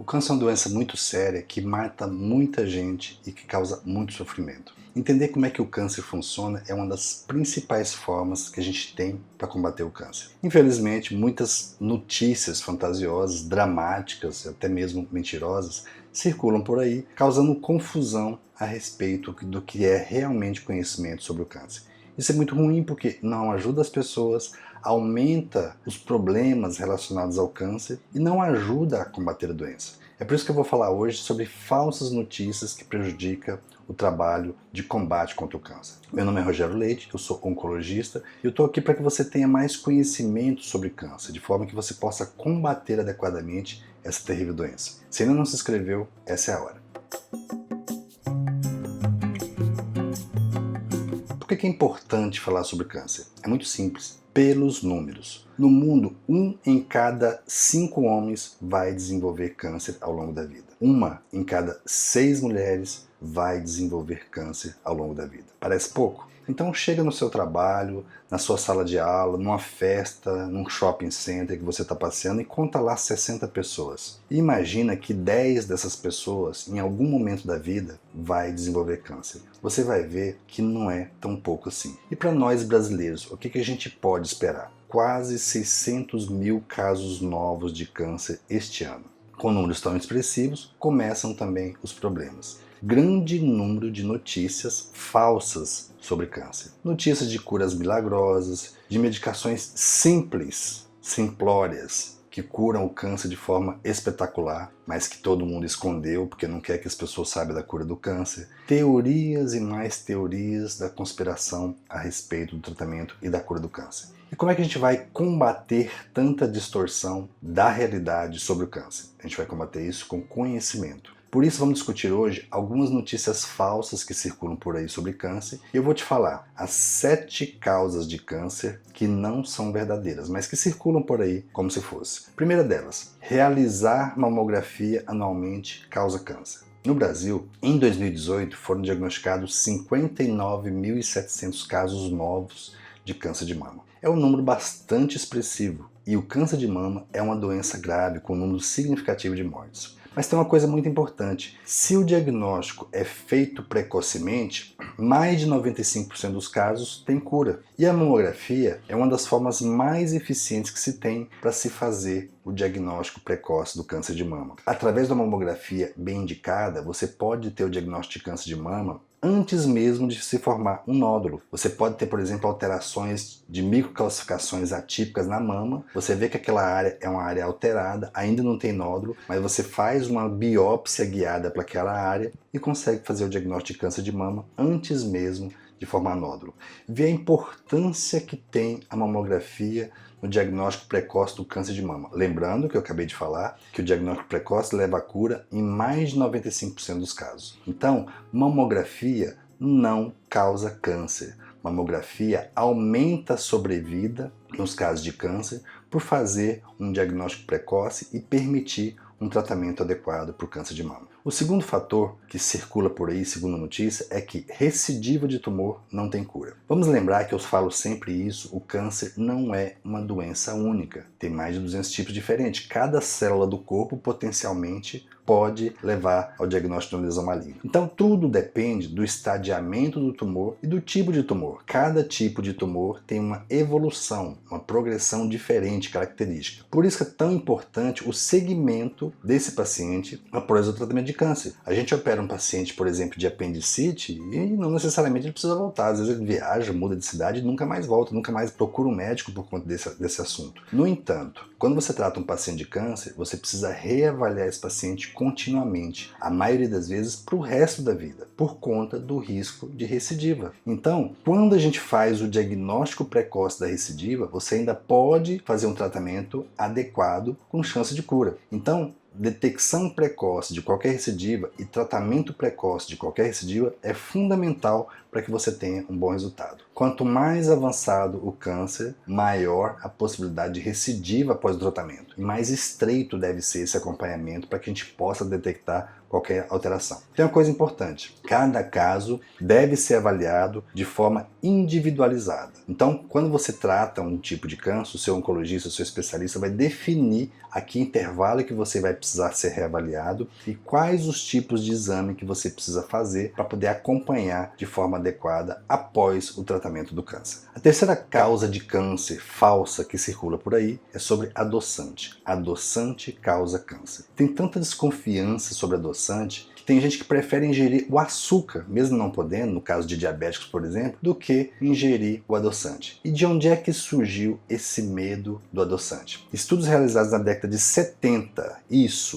câncer é uma doença muito séria que mata muita gente e que causa muito sofrimento. Entender como é que o câncer funciona é uma das principais formas que a gente tem para combater o câncer. Infelizmente, muitas notícias fantasiosas, dramáticas, até mesmo mentirosas, circulam por aí, causando confusão a respeito do que é realmente conhecimento sobre o câncer. Isso é muito ruim porque não ajuda as pessoas, aumenta os problemas relacionados ao câncer e não ajuda a combater a doença. É por isso que eu vou falar hoje sobre falsas notícias que prejudicam o trabalho de combate contra o câncer. Meu nome é Rogério Leite, eu sou oncologista e eu estou aqui para que você tenha mais conhecimento sobre câncer, de forma que você possa combater adequadamente essa terrível doença. Se ainda não se inscreveu, essa é a hora. Por que é importante falar sobre câncer? É muito simples, pelos números. No mundo, 1 em cada 5 homens vai desenvolver câncer ao longo da vida. 1 em cada 6 mulheres vai desenvolver câncer ao longo da vida. Parece pouco? Então chega no seu trabalho, na sua sala de aula, numa festa, num shopping center que você está passeando e conta lá 60 pessoas. E imagina que 10 dessas pessoas, em algum momento da vida, vai desenvolver câncer. Você vai ver que não é tão pouco assim. E para nós brasileiros, o que a gente pode esperar? Quase 600 mil casos novos de câncer este ano. Com números tão expressivos, começam também os problemas. Grande número de notícias falsas sobre câncer. Notícias de curas milagrosas, de medicações simples, simplórias, que curam o câncer de forma espetacular, mas que todo mundo escondeu porque não quer que as pessoas saibam da cura do câncer. Teorias e mais teorias da conspiração a respeito do tratamento e da cura do câncer. E como é que a gente vai combater tanta distorção da realidade sobre o câncer? A gente vai combater isso com conhecimento. Por isso vamos discutir hoje algumas notícias falsas que circulam por aí sobre câncer. E eu vou te falar as 7 causas de câncer que não são verdadeiras, mas que circulam por aí como se fosse. Primeira delas, realizar mamografia anualmente causa câncer. No Brasil, em 2018, foram diagnosticados 59.700 casos novos de câncer de mama. É um número bastante expressivo e o câncer de mama é uma doença grave com um número significativo de mortes. Mas tem uma coisa muito importante, se o diagnóstico é feito precocemente, mais de 95% dos casos tem cura. E a mamografia é uma das formas mais eficientes que se tem para se fazer o diagnóstico precoce do câncer de mama. Através da mamografia bem indicada, você pode ter o diagnóstico de câncer de mama antes mesmo de se formar um nódulo. Você pode ter, por exemplo, alterações de microcalcificações atípicas na mama. Você vê que aquela área é uma área alterada, ainda não tem nódulo, mas você faz uma biópsia guiada para aquela área e consegue fazer o diagnóstico de câncer de mama antes mesmo de formar nódulo. Vê a importância que tem a mamografia no diagnóstico precoce do câncer de mama. Lembrando que eu acabei de falar que o diagnóstico precoce leva à cura em mais de 95% dos casos. Então, mamografia não causa câncer. Mamografia aumenta a sobrevida nos casos de câncer por fazer um diagnóstico precoce e permitir um tratamento adequado para o câncer de mama. O segundo fator que circula por aí, segundo a notícia, é que recidiva de tumor não tem cura. Vamos lembrar que eu falo sempre isso, o câncer não é uma doença única. Tem mais de 200 tipos diferentes. Cada célula do corpo potencialmente pode levar ao diagnóstico de uma lesão maligna. Então tudo depende do estadiamento do tumor e do tipo de tumor. Cada tipo de tumor tem uma evolução, uma progressão diferente, característica. Por isso que é tão importante o segmento desse paciente após o tratamento de câncer. A gente opera um paciente, por exemplo, de apendicite e não necessariamente ele precisa voltar. Às vezes ele viaja, muda de cidade e nunca mais volta, nunca mais procura um médico por conta desse assunto. No entanto, quando você trata um paciente de câncer, você precisa reavaliar esse paciente continuamente, a maioria das vezes para o resto da vida, por conta do risco de recidiva. Então, quando a gente faz o diagnóstico precoce da recidiva, você ainda pode fazer um tratamento adequado com chance de cura. Então, detecção precoce de qualquer recidiva e tratamento precoce de qualquer recidiva é fundamental para que você tenha um bom resultado. Quanto mais avançado o câncer, maior a possibilidade de recidiva após o tratamento. E mais estreito deve ser esse acompanhamento para que a gente possa detectar qualquer alteração. Tem uma coisa importante, cada caso deve ser avaliado de forma individualizada. Então, quando você trata um tipo de câncer, o seu oncologista, o seu especialista vai definir a que intervalo que você vai precisar ser reavaliado e quais os tipos de exame que você precisa fazer para poder acompanhar de forma adequada após o tratamento do câncer. A terceira causa de câncer falsa que circula por aí é sobre adoçante. Adoçante causa câncer. Tem tanta desconfiança sobre adoçante que tem gente que prefere ingerir o açúcar, mesmo não podendo, no caso de diabéticos, por exemplo, do que ingerir o adoçante. E de onde é que surgiu esse medo do adoçante? Estudos realizados na década de 70,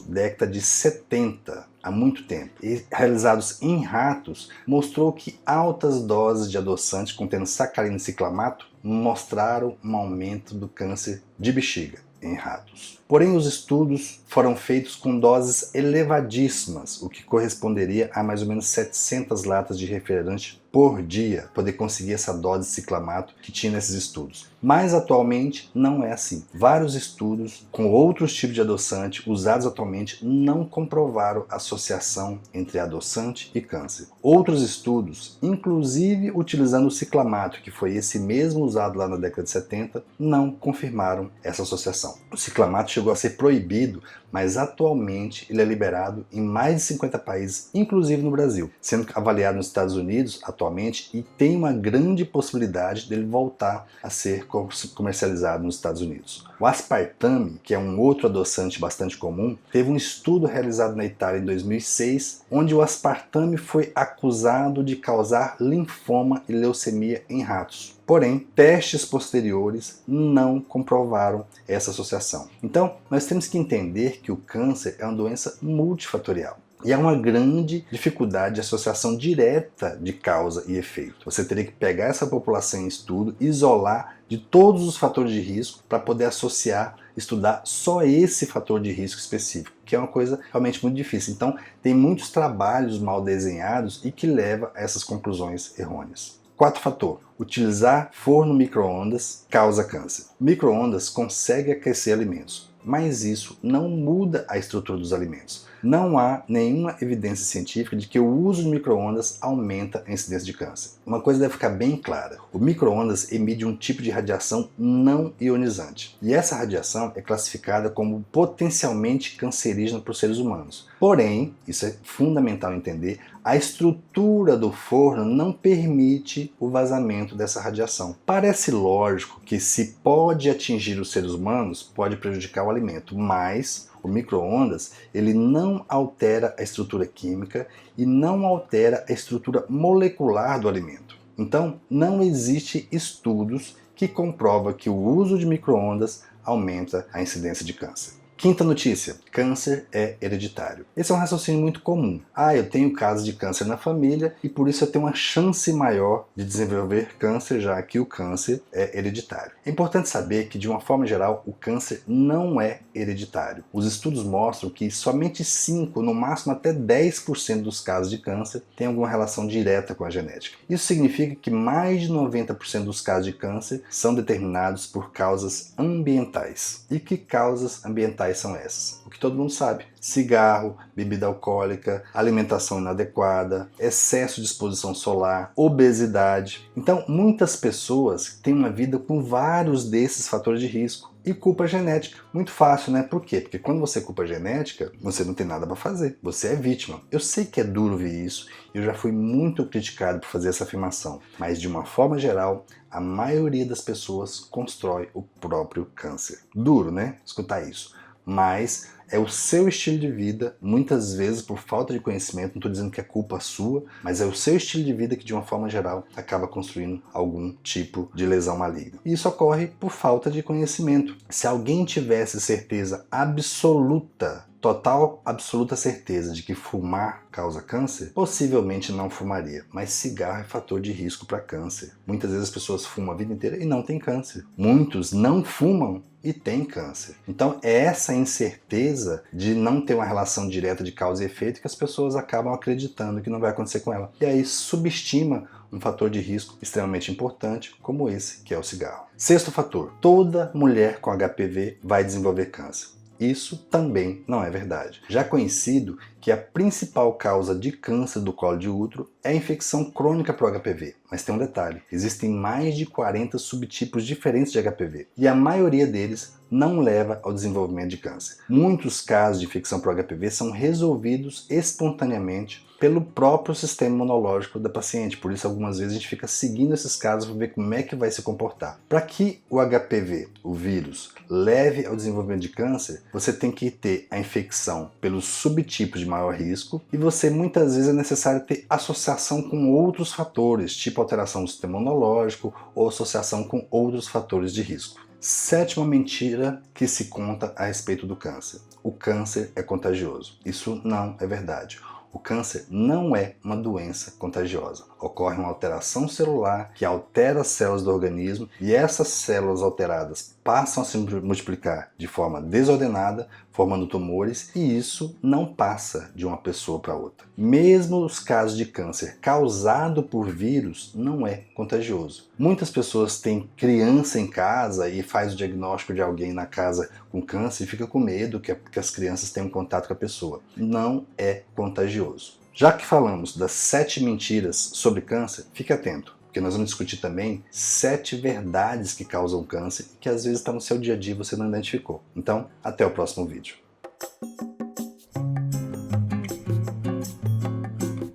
década de 70, há muito tempo, e realizados em ratos, mostrou que altas doses de adoçante contendo sacarina e ciclamato mostraram um aumento do câncer de bexiga em ratos. Porém, os estudos foram feitos com doses elevadíssimas, o que corresponderia a mais ou menos 700 latas de refrigerante por dia, poder conseguir essa dose de ciclamato que tinha nesses estudos. Mas atualmente não é assim. Vários estudos com outros tipos de adoçante usados atualmente não comprovaram associação entre adoçante e câncer. Outros estudos, inclusive utilizando o ciclamato, que foi esse mesmo usado lá na década de 70, não confirmaram essa associação. O ciclamato chegou a ser proibido, mas atualmente ele é liberado em mais de 50 países, inclusive no Brasil, sendo avaliado nos Estados Unidos atualmente e tem uma grande possibilidade dele voltar a ser comercializado nos Estados Unidos. O aspartame, que é um outro adoçante bastante comum, teve um estudo realizado na Itália em 2006, onde o aspartame foi acusado de causar linfoma e leucemia em ratos. Porém, testes posteriores não comprovaram essa associação. Então, nós temos que entender que o câncer é uma doença multifatorial. E há uma grande dificuldade de associação direta de causa e efeito. Você teria que pegar essa população em estudo, isolar de todos os fatores de risco para poder associar, estudar só esse fator de risco específico, que é uma coisa realmente muito difícil. Então, tem muitos trabalhos mal desenhados e que levam a essas conclusões errôneas. Quarto fator, utilizar forno micro-ondas causa câncer. Micro-ondas consegue aquecer alimentos, mas isso não muda a estrutura dos alimentos. Não há nenhuma evidência científica de que o uso de micro-ondas aumenta a incidência de câncer. Uma coisa deve ficar bem clara: o micro-ondas emite um tipo de radiação não ionizante. E essa radiação é classificada como potencialmente cancerígena para os seres humanos. Porém, isso é fundamental entender, a estrutura do forno não permite o vazamento dessa radiação. Parece lógico que se pode atingir os seres humanos, pode prejudicar o alimento, mas o micro-ondas ele não altera a estrutura química e não altera a estrutura molecular do alimento. Então, não existe estudos que comprovam que o uso de micro-ondas aumenta a incidência de câncer. Quinta notícia: câncer é hereditário. Esse é um raciocínio muito comum. Eu tenho casos de câncer na família e por isso eu tenho uma chance maior de desenvolver câncer, já que o câncer é hereditário. É importante saber que, de uma forma geral, o câncer não é hereditário. Os estudos mostram que somente 5, no máximo até 10% dos casos de câncer têm alguma relação direta com a genética. Isso significa que mais de 90% dos casos de câncer são determinados por causas ambientais. E que causas ambientais são essas? O que todo mundo sabe: cigarro, bebida alcoólica, alimentação inadequada, excesso de exposição solar, obesidade. Então, muitas pessoas têm uma vida com vários desses fatores de risco e culpa genética. Muito fácil, né? Por quê? Porque quando você culpa genética, você não tem nada para fazer. Você é vítima. Eu sei que é duro ver isso, eu já fui muito criticado por fazer essa afirmação, mas de uma forma geral, a maioria das pessoas constrói o próprio câncer. Duro, né? Escutar isso. Mas é o seu estilo de vida, muitas vezes por falta de conhecimento, não estou dizendo que é culpa sua, mas é o seu estilo de vida que, de uma forma geral, acaba construindo algum tipo de lesão maligna. E isso ocorre por falta de conhecimento. Se alguém tivesse certeza absoluta, total, absoluta certeza de que fumar causa câncer, possivelmente não fumaria. Mas cigarro é fator de risco para câncer. Muitas vezes as pessoas fumam a vida inteira e não têm câncer. Muitos não fumam e têm câncer. Então é essa incerteza de não ter uma relação direta de causa e efeito que as pessoas acabam acreditando que não vai acontecer com ela. E aí subestima um fator de risco extremamente importante como esse, que é o cigarro. Sexto fator: toda mulher com HPV vai desenvolver câncer. Isso também não é verdade. Já conhecido que a principal causa de câncer do colo de útero é a infecção crônica por HPV. Mas tem um detalhe: existem mais de 40 subtipos diferentes de HPV e a maioria deles não leva ao desenvolvimento de câncer. Muitos casos de infecção por HPV são resolvidos espontaneamente pelo próprio sistema imunológico da paciente. Por isso, algumas vezes a gente fica seguindo esses casos para ver como é que vai se comportar. Para que o HPV, o vírus, leve ao desenvolvimento de câncer, você tem que ter a infecção pelos subtipos de maior risco e você muitas vezes é necessário ter associação com outros fatores, tipo alteração do sistema imunológico ou associação com outros fatores de risco. Sétima mentira que se conta a respeito do câncer. O câncer é contagioso. Isso não é verdade. O câncer não é uma doença contagiosa. Ocorre uma alteração celular que altera as células do organismo e essas células alteradas passam a se multiplicar de forma desordenada, formando tumores, e isso não passa de uma pessoa para outra. Mesmo os casos de câncer causado por vírus não é contagioso. Muitas pessoas têm criança em casa e faz o diagnóstico de alguém na casa com câncer e fica com medo que as crianças tenham contato com a pessoa. Não é contagioso. Já que falamos das 7 mentiras sobre câncer, fique atento, porque nós vamos discutir também 7 verdades que causam câncer e que às vezes está no seu dia a dia e você não identificou. Então, até o próximo vídeo.